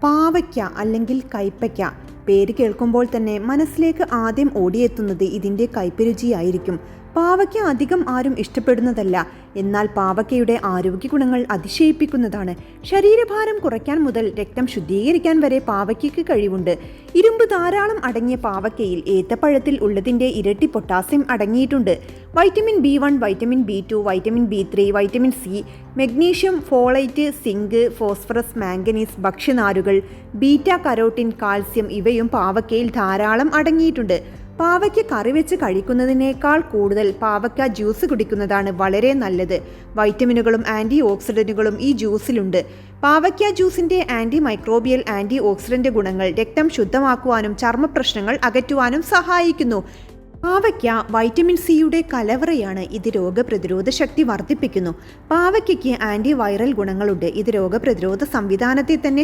പാവയ്ക്ക അല്ലെങ്കിൽ കയ്പ്പയ്ക്ക പേര് കേൾക്കുമ്പോൾ തന്നെ മനസ്സിലേക്ക് ആദ്യം ഓടിയെത്തുന്നത് ഇതിൻ്റെ കയ്പരുചിയായിരിക്കും. പാവയ്ക്ക അധികം ആരും ഇഷ്ടപ്പെടുന്നതല്ല. എന്നാൽ പാവയ്ക്കയുടെ ആരോഗ്യ ഗുണങ്ങൾ അതിശയിപ്പിക്കുന്നതാണ്. ശരീരഭാരം കുറയ്ക്കാൻ മുതൽ രക്തം ശുദ്ധീകരിക്കാൻ വരെ പാവയ്ക്കയ്ക്ക് കഴിവുണ്ട്. ഇരുമ്പ് ധാരാളം അടങ്ങിയ പാവയ്ക്കയിൽ ഏത്തപ്പഴത്തിൽ ഉള്ളതിൻ്റെ ഇരട്ടി പൊട്ടാസ്യം അടങ്ങിയിട്ടുണ്ട്. Vitamin B1, vitamin B2, vitamin B3, vitamin C, magnesium, folate, zinc, phosphorus, manganese, ഭക്ഷ്യനാരുകൾ, ബീറ്റ കരോട്ടിൻ, കാൽസ്യം ഇവയും പാവയ്ക്കയിൽ ധാരാളം അടങ്ങിയിട്ടുണ്ട്. പാവയ്ക്ക കറി വെച്ച് കഴിക്കുന്നതിനേക്കാൾ കൂടുതൽ പാവയ്ക്ക ജ്യൂസ് കുടിക്കുന്നതാണ് വളരെ നല്ലത്. വൈറ്റമിനുകളും ആൻറ്റി ഓക്സിഡൻറ്റുകളും ഈ ജ്യൂസിലുണ്ട്. പാവയ്ക്ക ജ്യൂസിൻ്റെ ആൻറ്റി മൈക്രോബിയൽ ആൻറ്റി ഓക്സിഡൻ്റ് ഗുണങ്ങൾ രക്തം ശുദ്ധമാക്കുവാനും ചർമ്മപ്രശ്നങ്ങൾ അകറ്റുവാനും സഹായിക്കുന്നു. പാവയ്ക്ക വൈറ്റമിൻ സിയുടെ കലവറയാണ്. ഇത് രോഗപ്രതിരോധ ശക്തി വർദ്ധിപ്പിക്കുന്നു. പാവയ്ക്കയ്ക്ക് ആൻറ്റി വൈറൽ ഗുണങ്ങളുണ്ട്. ഇത് രോഗപ്രതിരോധ സംവിധാനത്തെ തന്നെ